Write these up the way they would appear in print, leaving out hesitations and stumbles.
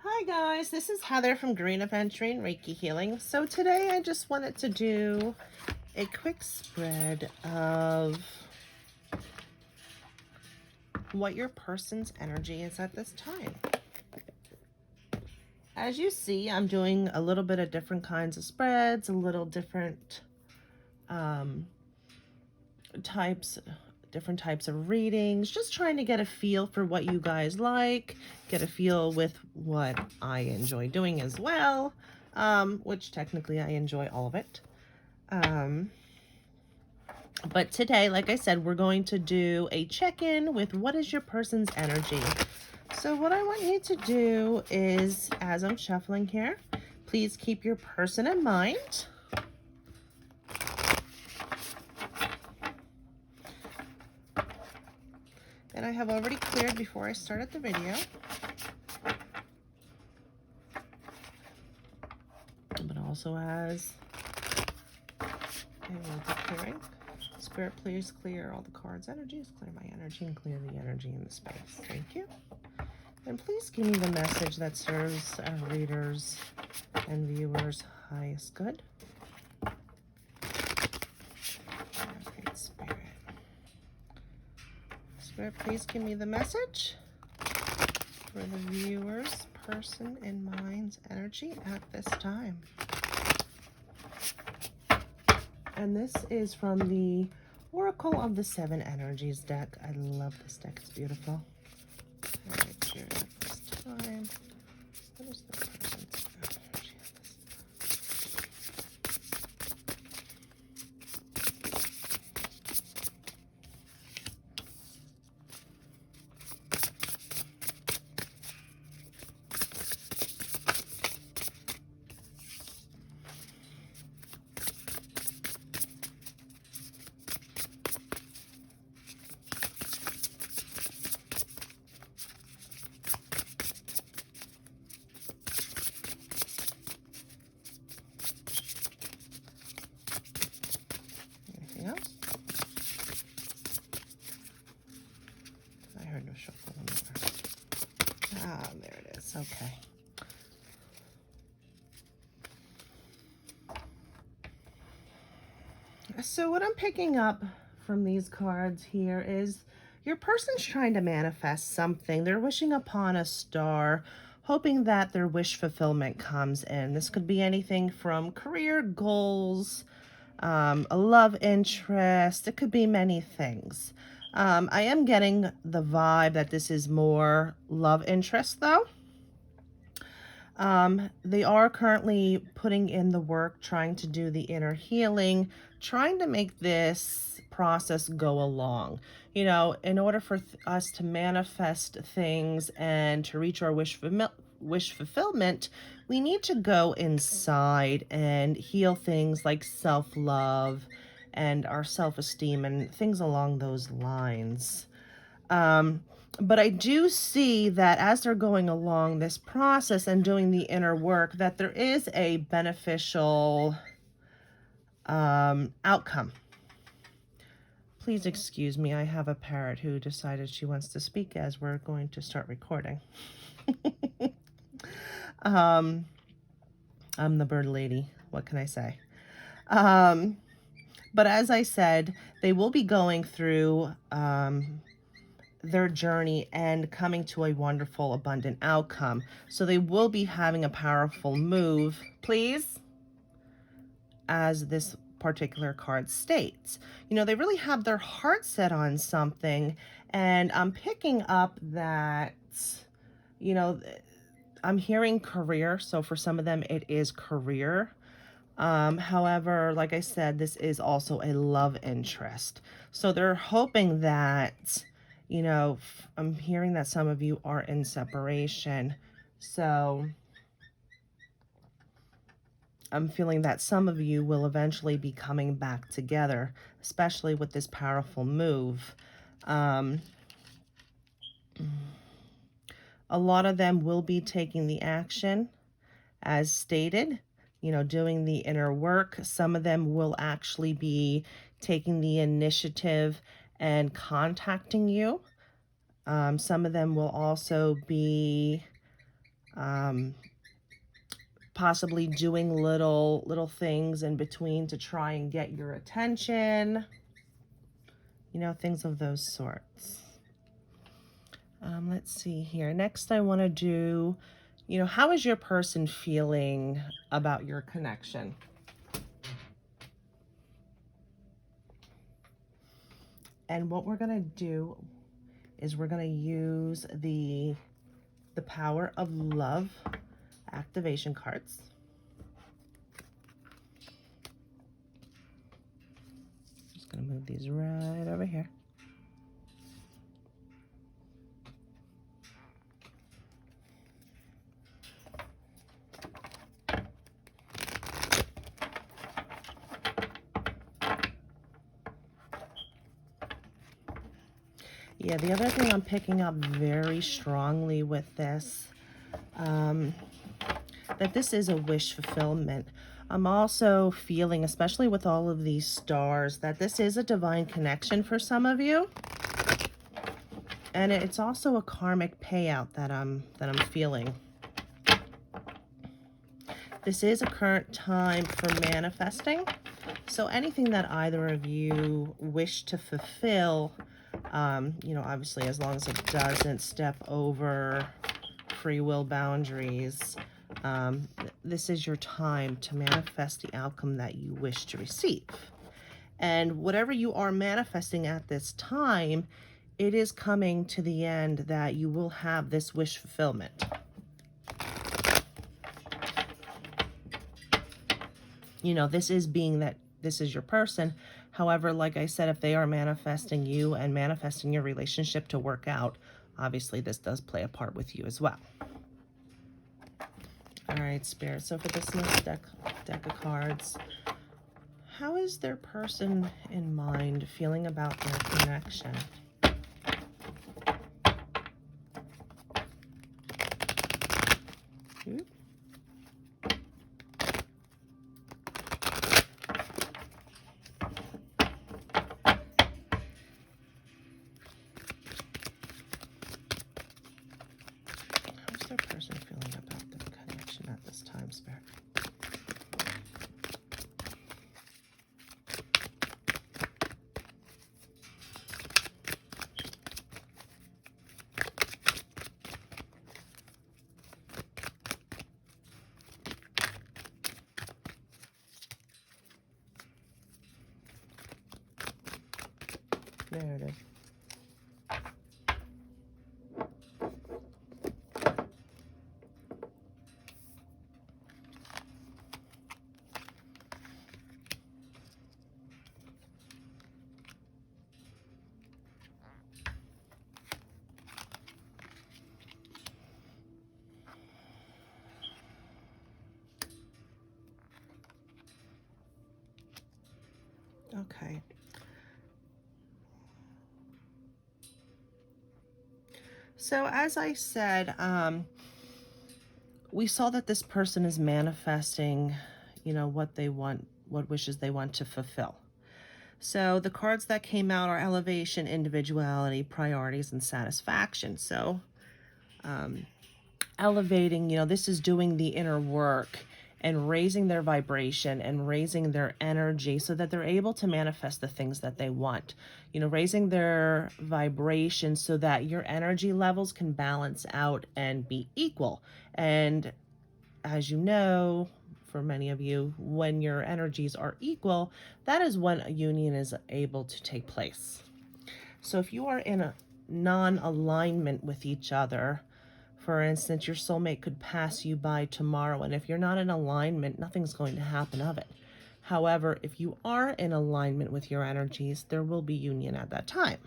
Hi guys, this is Heather from Greenaventurinereiki Healing. So today I just wanted to do a quick spread of what your person's energy is at this time. As you see, I'm doing a little bit of different kinds of spreads, a little different different types of readings, just trying to get a feel for what you guys like, get a feel with what I enjoy doing as well, which technically I enjoy all of it. But today, like I said, we're going to do a check-in with what is your person's energy. So what I want you to do is, as I'm shuffling here, please keep your person in mind. And I have already cleared before I started the video. But also as a words of clearing. Spirit, please clear all the cards' energies, clear my energy, and clear the energy in the space. Thank you. And please give me the message that serves our readers and viewers' highest good. Great Spirit. Spirit, please give me the message for the viewer's person and mind's energy at this time. And this is from the Oracle of the Seven Energies deck. I love this deck. It's beautiful. All right, here at this time. What is the person's energy at this Anything else? I heard no shuffle anywhere. Ah, there it is. Okay. So what I'm picking up from these cards here is your person's trying to manifest something. They're wishing upon a star, hoping that their wish fulfillment comes in. This could be anything from career goals, a love interest. It could be many things. I am getting the vibe that this is more love interest though. They are currently putting in the work, trying to do the inner healing, trying to make this process go along. You know, in order for us to manifest things and to reach our wish fulfillment, we need to go inside and heal things like self-love and our self-esteem and things along those lines. But I do see that as they're going along this process and doing the inner work, that there is a beneficial outcome. Please excuse me, I have a parrot who decided she wants to speak as we're going to start recording. I'm the bird lady, what can I say? But as I said, they will be going through their journey and coming to a wonderful, abundant outcome. So they will be having a powerful move, please, as this particular card states. You know, they really have their heart set on something, and I'm picking up that, you know, I'm hearing career. So for some of them, it is career. However, like I said, this is also a love interest. So they're hoping that, you know, I'm hearing that some of you are in separation. So I'm feeling that some of you will eventually be coming back together, especially with this powerful move. A lot of them will be taking the action as stated, you know, doing the inner work. Some of them will actually be taking the initiative and contacting you. Some of them will also be Um, Possibly doing little things in between to try and get your attention, things of those sorts. Let's see here. Next, I want to do, how is your person feeling about your connection? And what we're going to do is we're going to use the Power of Love activation cards. Just going to move these right over here. Yeah, the other thing I'm picking up very strongly with this, that this is a wish fulfillment. I'm also feeling, especially with all of these stars, that this is a divine connection for some of you. And it's also a karmic payout that I'm feeling. This is a current time for manifesting. So anything that either of you wish to fulfill, obviously as long as it doesn't step over free will boundaries, this is your time to manifest the outcome that you wish to receive. And whatever you are manifesting at this time, it is coming to the end that you will have this wish fulfillment. This is being that this is your person. However, like I said, if they are manifesting you and manifesting your relationship to work out, obviously this does play a part with you as well. All right, Spirit. So for this next deck of cards, how is their person in mind feeling about their connection? Ooh. How's their person feeling about their connection at this time, Spirit? There it is. Okay. So as I said, we saw that this person is manifesting, what they want, what wishes they want to fulfill. So the cards that came out are elevation, individuality, priorities, and satisfaction. So elevating, this is doing the inner work and raising their vibration and raising their energy so that they're able to manifest the things that they want. Raising their vibration so that your energy levels can balance out and be equal. And as you know, for many of you, when your energies are equal, that is when a union is able to take place. So if you are in a non-alignment with each other, for instance, your soulmate could pass you by tomorrow, and if you're not in alignment, nothing's going to happen of it. However, if you are in alignment with your energies, there will be union at that time.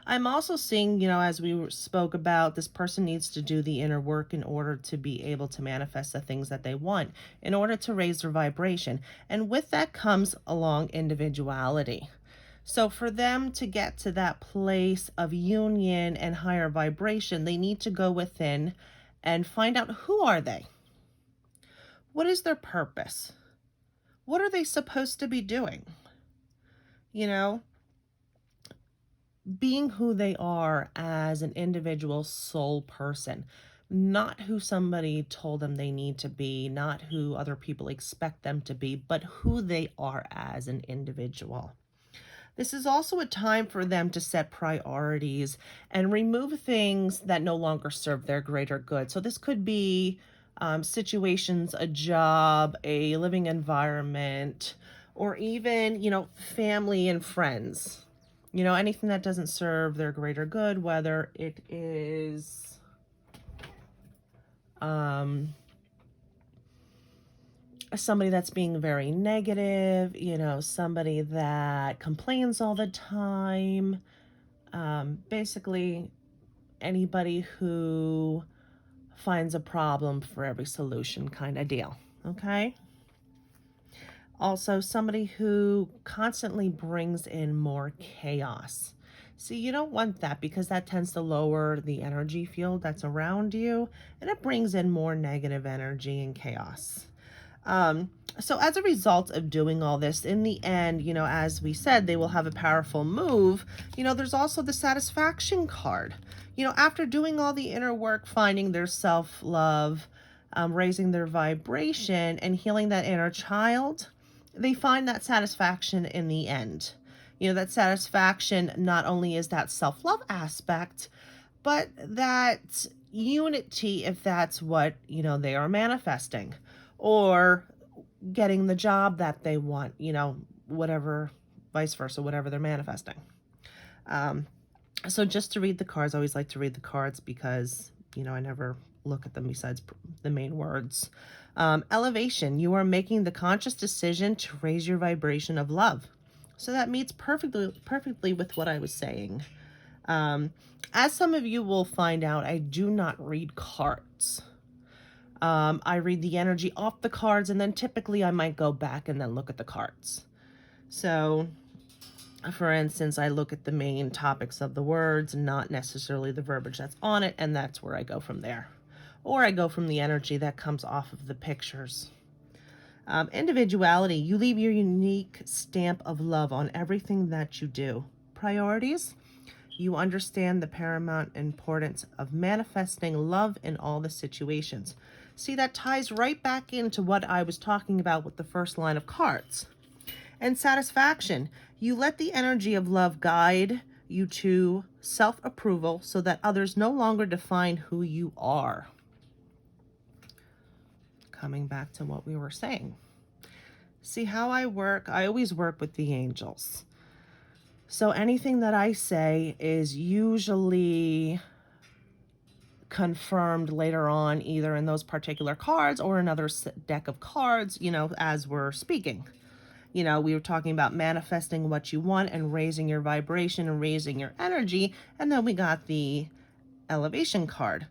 I'm also seeing, as we spoke about, this person needs to do the inner work in order to be able to manifest the things that they want, in order to raise their vibration. And with that comes along individuality. So for them to get to that place of union and higher vibration, they need to go within and find out, who are they? What is their purpose? What are they supposed to be doing? Being who they are as an individual soul person, not who somebody told them they need to be, not who other people expect them to be, but who they are as an individual. This is also a time for them to set priorities and remove things that no longer serve their greater good. So this could be situations, a job, a living environment, or even, family and friends. Anything that doesn't serve their greater good, whether it is somebody that's being very negative, somebody that complains all the time, basically anybody who finds a problem for every solution kind of deal, okay? Also, somebody who constantly brings in more chaos. See, you don't want that because that tends to lower the energy field that's around you, and it brings in more negative energy and chaos. So as a result of doing all this, in the end, as we said, they will have a powerful move. There's also the satisfaction card. After doing all the inner work, finding their self-love, raising their vibration, and healing that inner child, they find that satisfaction in the end. That satisfaction not only is that self-love aspect, but that unity, if that's what, they are manifesting, or getting the job that they want, whatever, vice versa, whatever they're manifesting. So just to read the cards, I always like to read the cards because, I never look at them besides the main words. Elevation, you are making the conscious decision to raise your vibration of love. So that meets perfectly with what I was saying. As some of you will find out, I do not read cards. I read the energy off the cards, and then typically I might go back and then look at the cards. So, for instance, I look at the main topics of the words, not necessarily the verbiage that's on it, and that's where I go from there. Or I go from the energy that comes off of the pictures. Individuality, you leave your unique stamp of love on everything that you do. Priorities, you understand the paramount importance of manifesting love in all the situations. See, that ties right back into what I was talking about with the first line of cards. And satisfaction, you let the energy of love guide you to self-approval so that others no longer define who you are. Coming back to what we were saying. See how I work? I always work with the angels. So anything that I say is usually confirmed later on, either in those particular cards or another deck of cards, as we're speaking. We were talking about manifesting what you want and raising your vibration and raising your energy. And then we got the elevation card,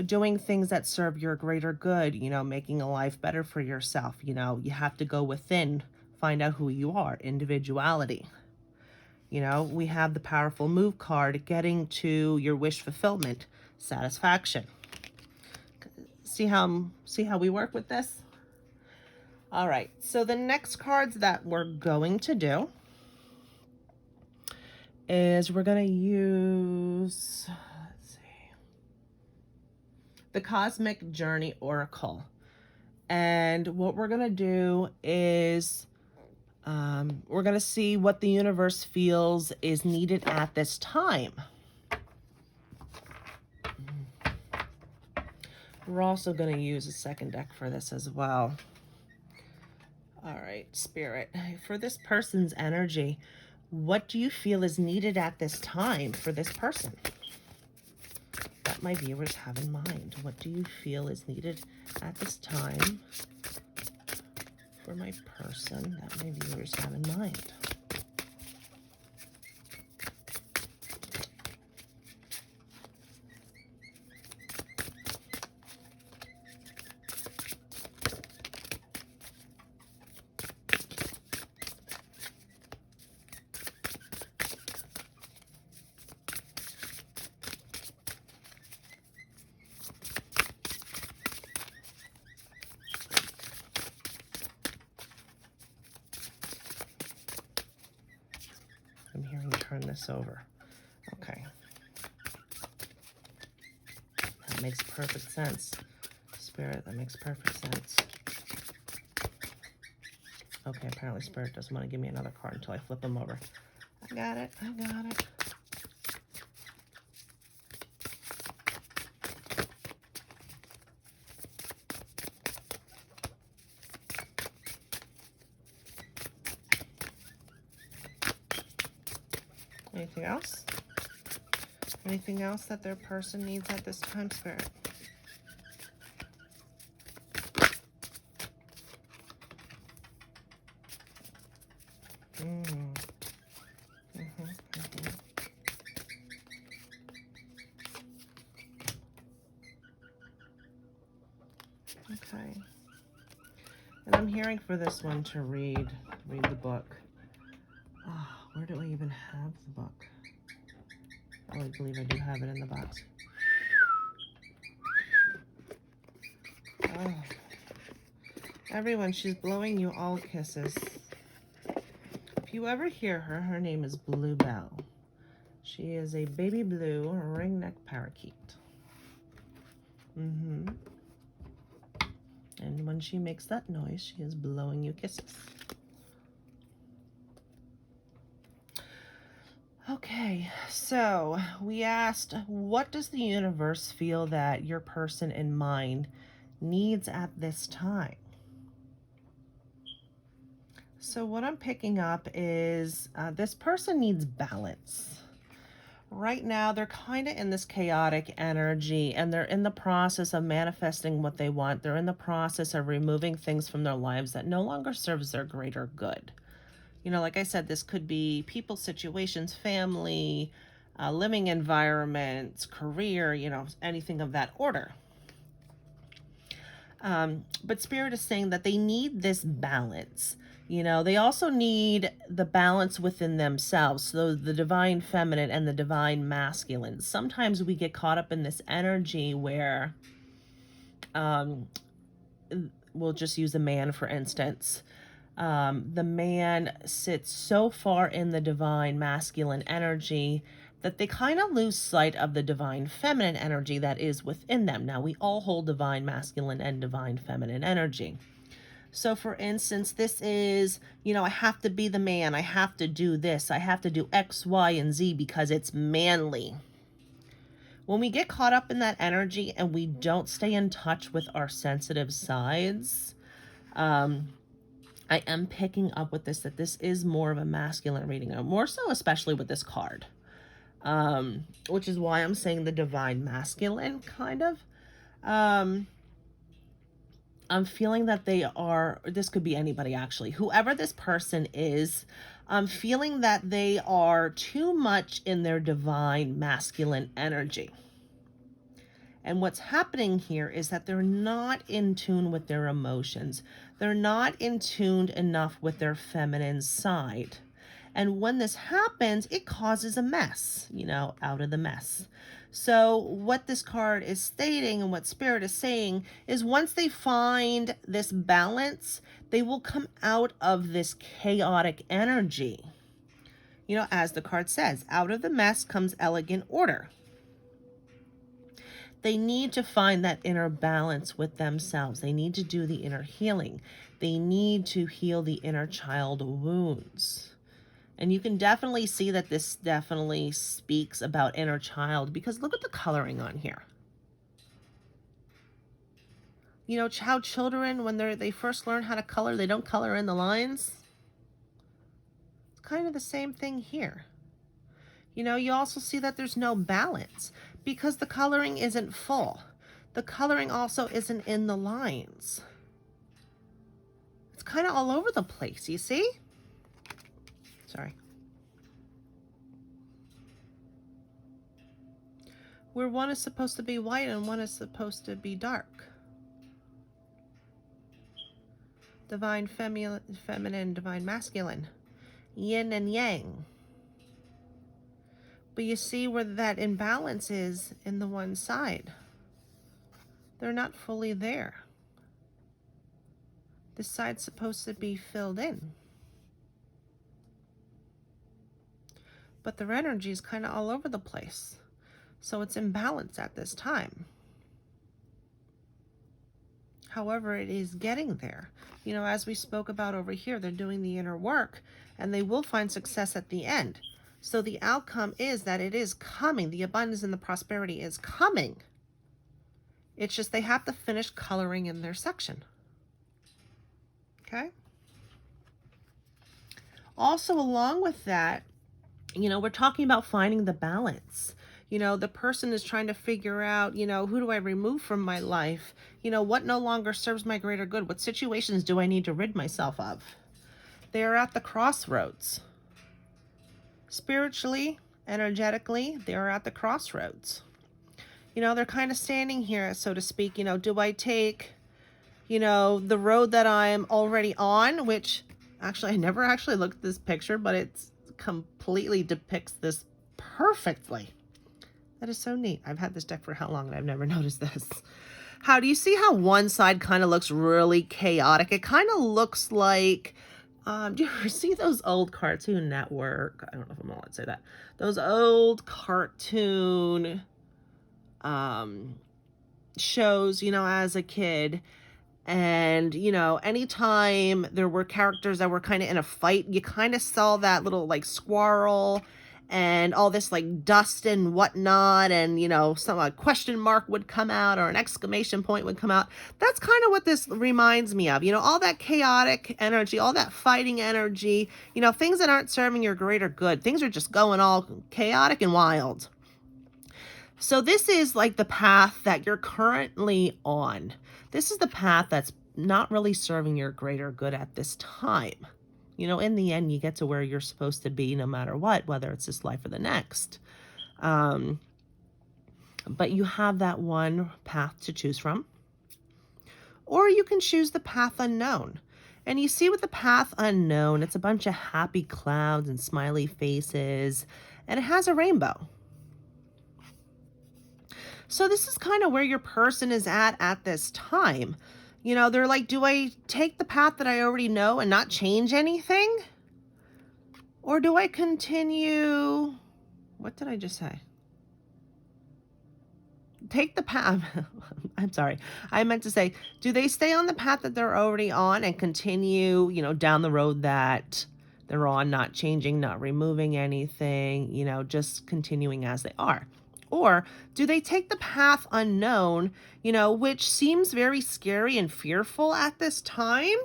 doing things that serve your greater good, making a life better for yourself. You have to go within, find out who you are, individuality. We have the powerful move card, getting to your wish fulfillment, satisfaction. See how we work with this? All right, so the next cards that we're going to do is we're going to use, let's see, the Cosmic Journey Oracle. And what we're going to do is we're going to see what the universe feels is needed at this time. We're also going to use a second deck for this as well. All right, Spirit, for this person's energy, what do you feel is needed at this time for this person? That my viewers have in mind. What do you feel is needed at this time for my person that my viewers have in mind? I'm hearing turn this over. Okay. makes perfect sense. Spirit, that makes perfect sense. Okay, apparently Spirit doesn't want to give me another card until I flip them over. I got it. I got it. Anything else? Anything else that their person needs at this time, Spirit? Okay. And I'm hearing for this one to read the book. Oh, where do I even have the book? Oh, I believe I do have it in the box. Oh. Everyone, she's blowing you all kisses. If you ever hear her, her name is Bluebell. She is a baby blue ringneck parakeet. And when she makes that noise, she is blowing you kisses. Okay, so we asked, what does the universe feel that your person in mind needs at this time? So what I'm picking up is this person needs balance. Right now, they're kind of in this chaotic energy, and they're in the process of manifesting what they want. They're in the process of removing things from their lives that no longer serves their greater good. You know, like I said, this could be people, situations, family, living environments, career, you know, anything of that order. But Spirit is saying that they need this balance. You know, they also need the balance within themselves. So the divine feminine and the divine masculine. Sometimes we get caught up in this energy where, we'll just use a man, for instance. The man sits so far in the divine masculine energy that they kind of lose sight of the divine feminine energy that is within them. Now, we all hold divine masculine and divine feminine energy. So for instance, this is, you know, I have to be the man. I have to do this. I have to do X, Y, and Z because it's manly. When we get caught up in that energy and we don't stay in touch with our sensitive sides, I am picking up with this, that this is more of a masculine reading, more so especially with this card, which is why I'm saying the divine masculine kind of. I'm feeling that they are, this could be anybody actually, whoever this person is, I'm feeling that they are too much in their divine masculine energy. And what's happening here is that they're not in tune with their emotions. They're not in tune enough with their feminine side. And when this happens, it causes a mess, you know, out of the mess. So what this card is stating and what Spirit is saying is once they find this balance, they will come out of this chaotic energy. You know, as the card says, out of the mess comes elegant order. They need to find that inner balance with themselves. They need to do the inner healing. They need to heal the inner child wounds. And you can definitely see that this definitely speaks about inner child, because look at the coloring on here. You know, how children, when they first learn how to color, they don't color in the lines. It's kind of the same thing here. You know, you also see that there's no balance because the coloring isn't full. The coloring also isn't in the lines. It's kind of all over the place, you see? Sorry. Where one is supposed to be white and one is supposed to be dark. Divine feminine, divine masculine. Yin and yang. But you see where that imbalance is in the one side. They're not fully there. This side's supposed to be filled in. But their energy is kind of all over the place. So it's imbalanced at this time. However, it is getting there. You know, as we spoke about over here, they're doing the inner work and they will find success at the end. So the outcome is that it is coming. The abundance and the prosperity is coming. It's just they have to finish coloring in their section. Okay? Also, along with that, you know, we're talking about finding the balance. You know, the person is trying to figure out, you know, who do I remove from my life? You know, what no longer serves my greater good? What situations do I need to rid myself of? They are at the crossroads. Spiritually, energetically, they are at the crossroads. You know, they're kind of standing here, so to speak. You know, do I take, you know, the road that I'm already on, which actually I never actually looked at this picture, but it's completely depicts this perfectly. That is so neat. I've had this deck for how long and I've never noticed this. How do you see how one side kind of looks really chaotic? It kind of looks like, do you ever see those old Cartoon Network? I don't know if I'm allowed to say that. Those old cartoon shows, you know, as a kid. And, you know, anytime there were characters that were kind of in a fight, you kind of saw that little like squirrel and all this like dust and whatnot. And, you know, some question mark would come out or an exclamation point would come out. That's kind of what this reminds me of. You know, all that chaotic energy, all that fighting energy, you know, things that aren't serving your greater good. Things are just going all chaotic and wild. So this is like the path that you're currently on. This is the path that's not really serving your greater good at this time. You know, in the end, you get to where you're supposed to be no matter what, whether it's this life or the next. But you have that one path to choose from. Or you can choose the path unknown. And you see with the path unknown, it's a bunch of happy clouds and smiley faces, and it has a rainbow. So this is kind of where your person is at this time. You know, they're like, do I take the path that I already know and not change anything? Or do I continue? What did I just say? Take the path. I'm sorry. I meant to say, do they stay on the path that they're already on and continue, you know, down the road that they're on, not changing, not removing anything, you know, just continuing as they are? Or do they take the path unknown, you know, which seems very scary and fearful at this time?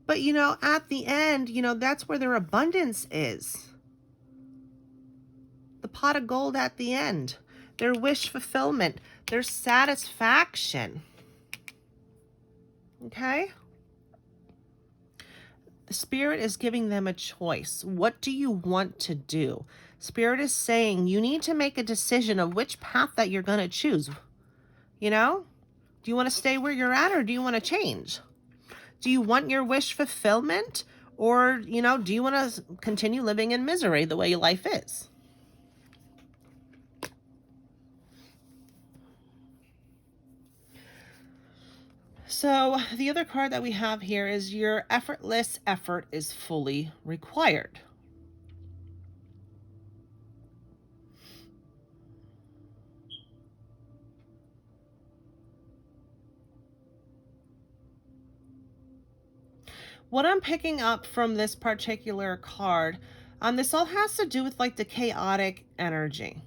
But, you know, at the end, you know, that's where their abundance is. The pot of gold at the end. Their wish fulfillment. Their satisfaction. Okay? The Spirit is giving them a choice. What do you want to do? Spirit is saying you need to make a decision of which path that you're going to choose. You know? Do you want to stay where you're at or do you want to change? Do you want your wish fulfillment? Or, you know, do you want to continue living in misery the way your life is? So the other card that we have here is your effortless effort is fully required. What I'm picking up from this particular card, this all has to do with like the chaotic energy.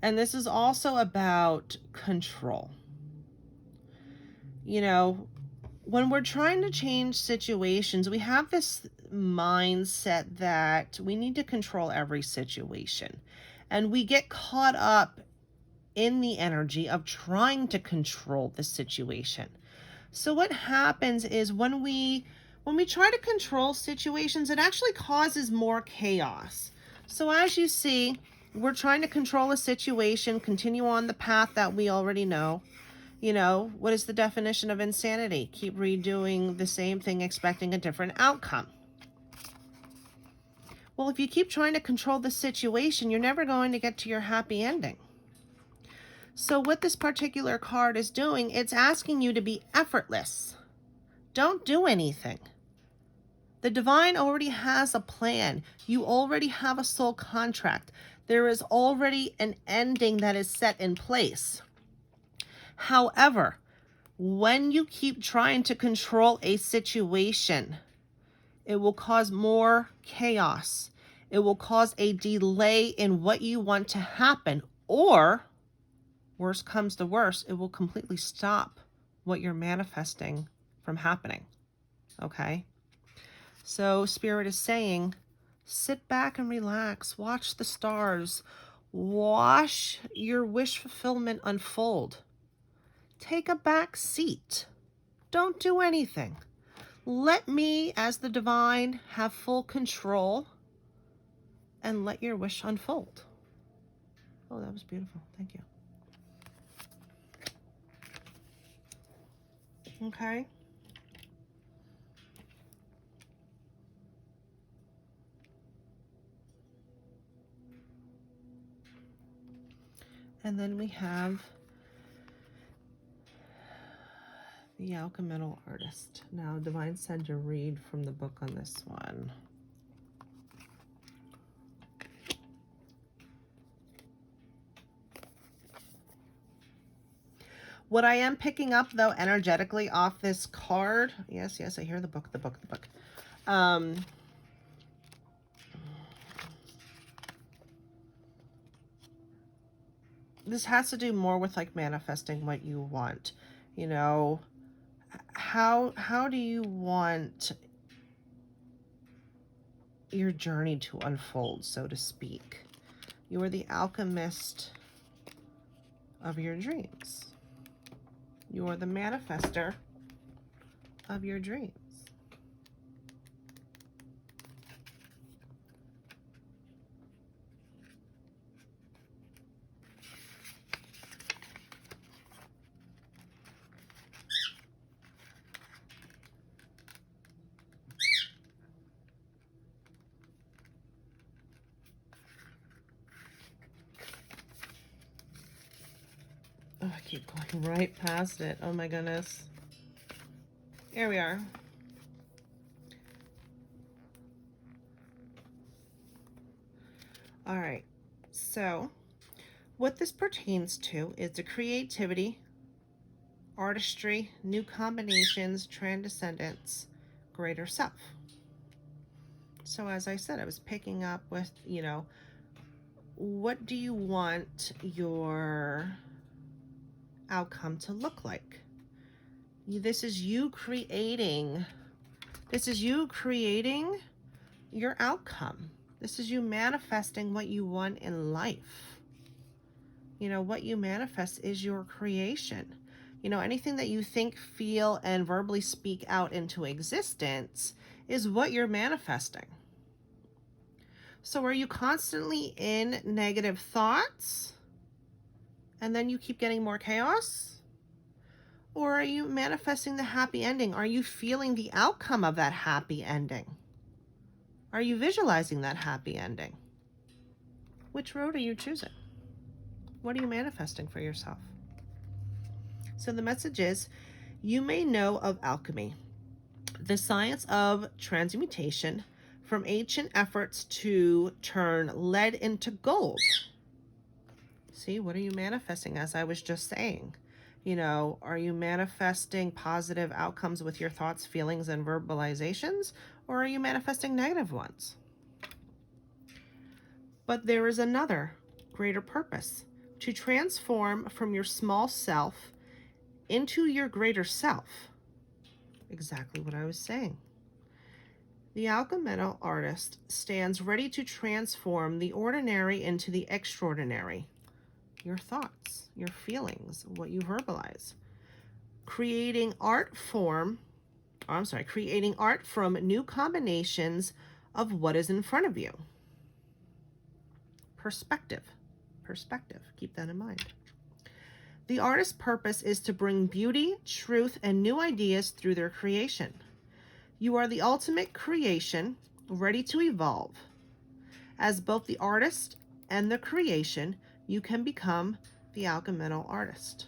And this is also about control. You know, when we're trying to change situations, we have this mindset that we need to control every situation. And we get caught up in the energy of trying to control the situation. So what happens is when we try to control situations, it actually causes more chaos. So as you see, we're trying to control a situation, continue on the path that we already know. You know, what is the definition of insanity? Keep redoing the same thing, expecting a different outcome. Well, if you keep trying to control the situation, you're never going to get to your happy ending. So what this particular card is doing, it's asking you to be effortless. Don't do anything. The divine already has a plan. You already have a soul contract. There is already an ending that is set in place. However, when you keep trying to control a situation, it will cause more chaos. It will cause a delay in what you want to happen, or worst comes to worst, it will completely stop what you're manifesting from happening. Okay? So Spirit is saying, sit back and relax, watch the stars, watch your wish fulfillment unfold. Take a back seat. Don't do anything. Let me, as the divine, have full control and let your wish unfold. Oh, that was beautiful. Thank you. Okay. And then we have the Alchemical Artist. Now, Divine said to read from the book on this one. What I am picking up, though, energetically off this card, yes, I hear the book. This has to do more with like manifesting what you want. You know, how do you want your journey to unfold, so to speak? You are the alchemist of your dreams. You are the manifester of your dreams. Oh, I keep going right past it. Oh my goodness. Here we are. All right. So what this pertains to is the creativity, artistry, new combinations, transcendence, greater self. So as I said, I was picking up with, you know, what do you want your outcome to look like? This is you creating your outcome. This is you manifesting what you want in life. You know, what you manifest is your creation. You know, anything that you think, feel, and verbally speak out into existence is what you're manifesting. So are you constantly in negative thoughts and then you keep getting more chaos? Or are you manifesting the happy ending? Are you feeling the outcome of that happy ending? Are you visualizing that happy ending? Which road are you choosing? What are you manifesting for yourself? So the message is, you may know of alchemy, the science of transmutation from ancient efforts to turn lead into gold. See, what are you manifesting? As I was just saying, you know, are you manifesting positive outcomes with your thoughts, feelings, and verbalizations, or are you manifesting negative ones? But there is another greater purpose, to transform from your small self into your greater self. Exactly what I was saying. The alchemical artist stands ready to transform the ordinary into the extraordinary. Your thoughts, your feelings, what you verbalize. Creating art from new combinations of what is in front of you. Perspective. Keep that in mind. The artist's purpose is to bring beauty, truth, and new ideas through their creation. You are the ultimate creation, ready to evolve. As both the artist and the creation, you can become the alchemical artist.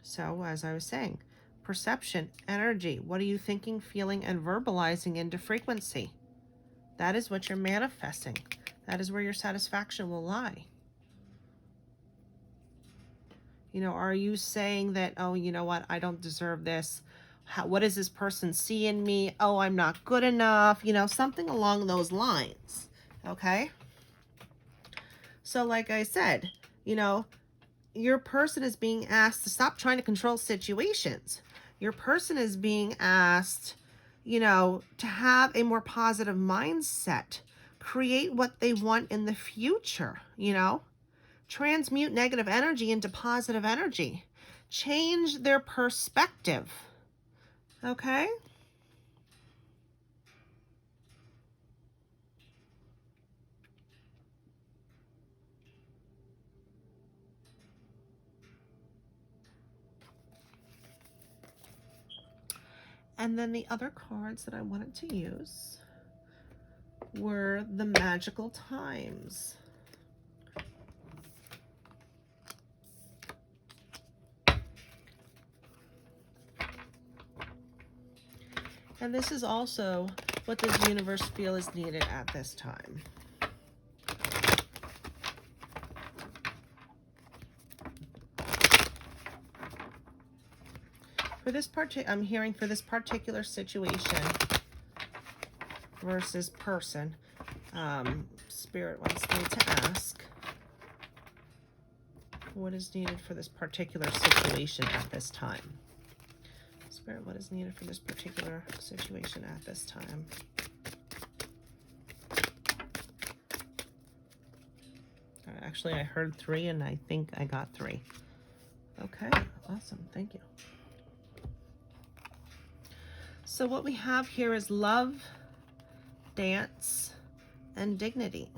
So, as I was saying, perception, energy, what are you thinking, feeling, and verbalizing into frequency? That is what you're manifesting. That is where your satisfaction will lie. You know, are you saying that, oh, you know what, I don't deserve this? What does this person see in me? Oh, I'm not good enough. You know, something along those lines. Okay. So like I said, you know, your person is being asked to stop trying to control situations. Your person is being asked, you know, to have a more positive mindset, create what they want in the future, you know, transmute negative energy into positive energy, change their perspective. Okay. And then the other cards that I wanted to use were the magical times. And this is also what does the universe feel is needed at this time. For this I'm hearing for this particular situation versus person, Spirit wants me to ask what is needed for this particular situation at this time. Spirit, what is needed for this particular situation at this time? Actually, I heard 3 and I think I got 3. Okay, awesome. Thank you. So what we have here is love, dance, and dignity.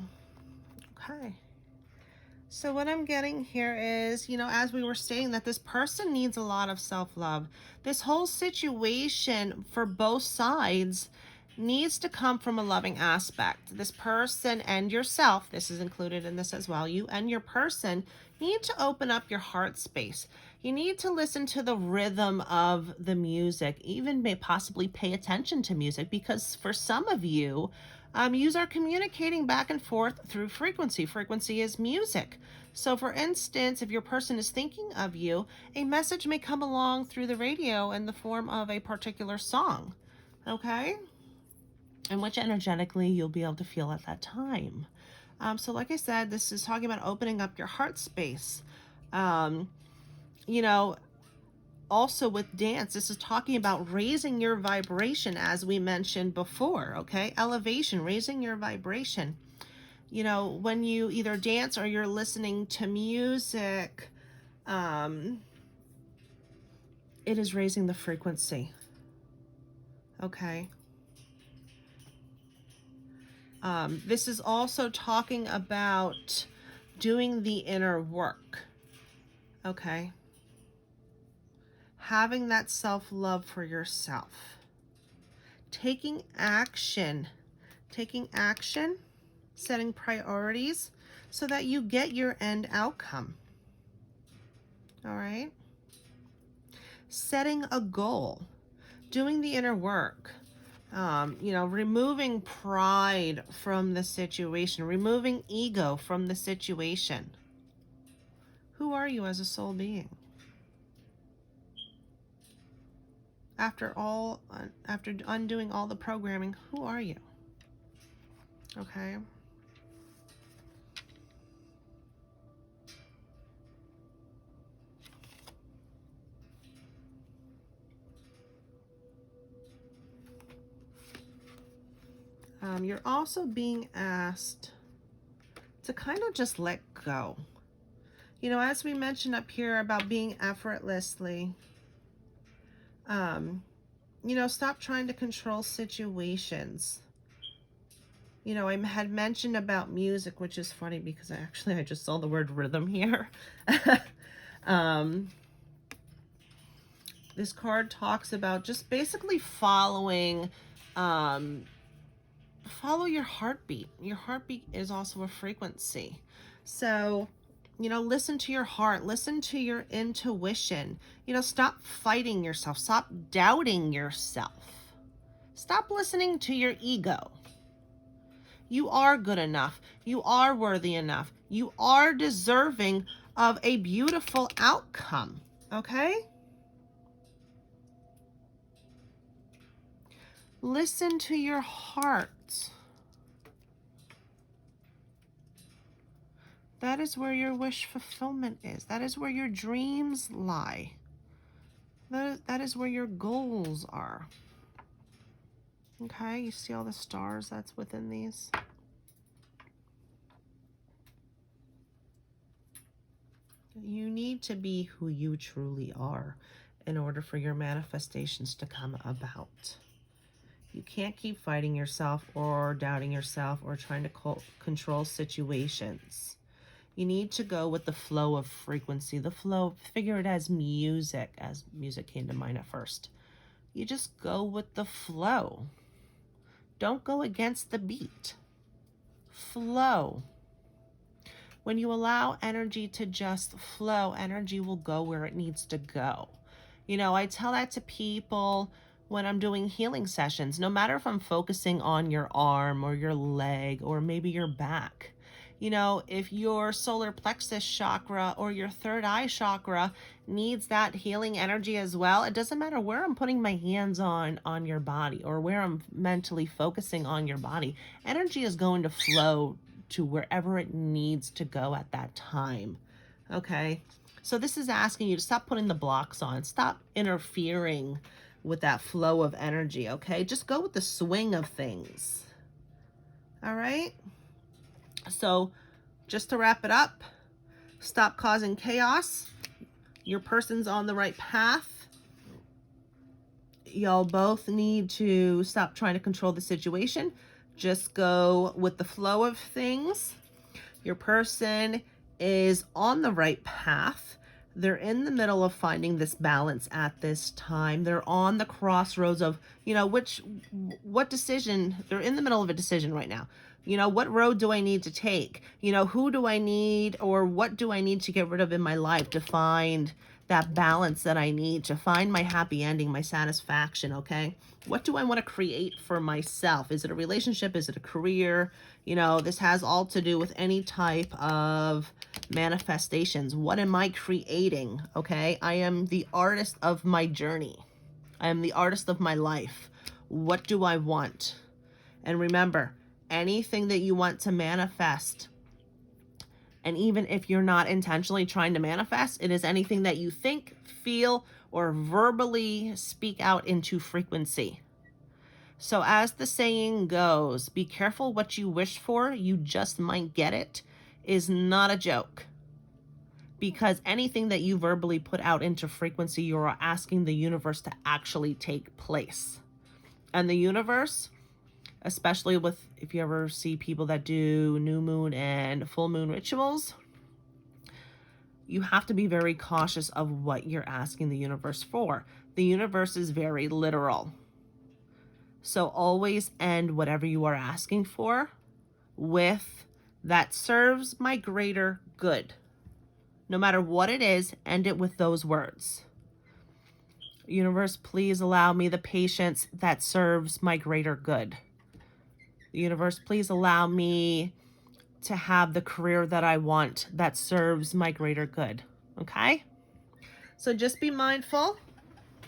Okay. So what I'm getting here is, you know, as we were saying, that this person needs a lot of self-love. This whole situation for both sides needs to come from a loving aspect. This person and yourself, this is included in this as well, you and your person need to open up your heart space. You need to listen to the rhythm of the music, even may possibly pay attention to music, because for some of you, you are communicating back and forth through frequency. Frequency is music. So for instance, if your person is thinking of you, a message may come along through the radio in the form of a particular song. Okay? And which energetically you'll be able to feel at that time. So like I said, this is talking about opening up your heart space. You know, also with dance, this is talking about raising your vibration, as we mentioned before, okay? Elevation, raising your vibration. You know, when you either dance or you're listening to music, it is raising the frequency, okay? This is also talking about doing the inner work, okay? Having that self-love for yourself. Taking action, setting priorities so that you get your end outcome. All right? Setting a goal, doing the inner work, you know, removing pride from the situation, removing ego from the situation. Who are you as a soul being? After undoing all the programming, who are you? Okay. You're also being asked to kind of just let go. You know, as we mentioned up here about being effortlessly, you know, stop trying to control situations. You know, I had mentioned about music, which is funny because I just saw the word rhythm here. This card talks about just basically following, follow your heartbeat. Your heartbeat is also a frequency. So, you know, listen to your heart, listen to your intuition. You know, stop fighting yourself, stop doubting yourself. Stop listening to your ego. You are good enough. You are worthy enough. You are deserving of a beautiful outcome, okay? Listen to your heart. That is where your wish fulfillment is. That is where your dreams lie. That is where your goals are. Okay, you see all the stars that's within these? You need to be who you truly are in order for your manifestations to come about. You can't keep fighting yourself or doubting yourself or trying to control situations. You need to go with the flow of frequency, the flow, figure it as music came to mind at first. You just go with the flow. Don't go against the beat. Flow. When you allow energy to just flow, energy will go where it needs to go. You know, I tell that to people when I'm doing healing sessions, no matter if I'm focusing on your arm or your leg or maybe your back. You know, if your solar plexus chakra or your third eye chakra needs that healing energy as well, it doesn't matter where I'm putting my hands on your body or where I'm mentally focusing on your body. Energy is going to flow to wherever it needs to go at that time. Okay? So this is asking you to stop putting the blocks on. Stop interfering with that flow of energy, okay? Just go with the swing of things. All right? So just to wrap it up, stop causing chaos. Your person's on the right path. Y'all both need to stop trying to control the situation. Just go with the flow of things. Your person is on the right path. They're in the middle of finding this balance at this time. They're on the crossroads of, you know, what decision. They're in the middle of a decision right now. You know, what road do I need to take? You know, who do I need or what do I need to get rid of in my life to find that balance that I need, to find my happy ending, my satisfaction, okay? What do I want to create for myself? Is it a relationship? Is it a career? You know, this has all to do with any type of manifestations. What am I creating, okay? I am the artist of my journey. I am the artist of my life. What do I want? And remember, anything that you want to manifest, and even if you're not intentionally trying to manifest, it is anything that you think, feel, or verbally speak out into frequency. So as the saying goes, be careful what you wish for, you just might get it, is not a joke. Because anything that you verbally put out into frequency, you're asking the universe to actually take place. And the universe, especially with, if you ever see people that do new moon and full moon rituals, you have to be very cautious of what you're asking the universe for. The universe is very literal. So always end whatever you are asking for with, that serves my greater good. No matter what it is, end it with those words. Universe, please allow me the patience that serves my greater good. Universe, please allow me to have the career that I want that serves my greater good. Okay? So just be mindful.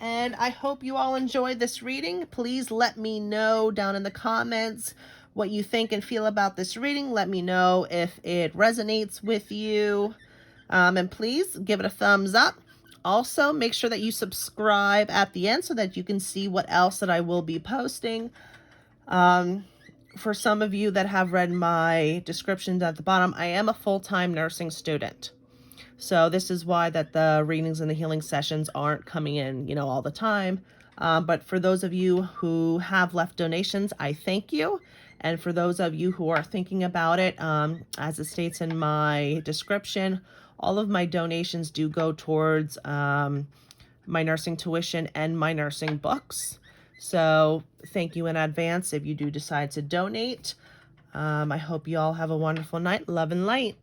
And I hope you all enjoyed this reading. Please let me know down in the comments what you think and feel about this reading. Let me know if it resonates with you. And please give it a thumbs up. Also, make sure that you subscribe at the end so that you can see what else that I will be posting. For some of you that have read my descriptions at the bottom, I am a full-time nursing student. So this is why that the readings and the healing sessions aren't coming in, you know, all the time. But for those of you who have left donations, I thank you. And for those of you who are thinking about it, as it states in my description, all of my donations do go towards my nursing tuition and my nursing books. So thank you in advance if you do decide to donate. I hope you all have a wonderful night. Love and light.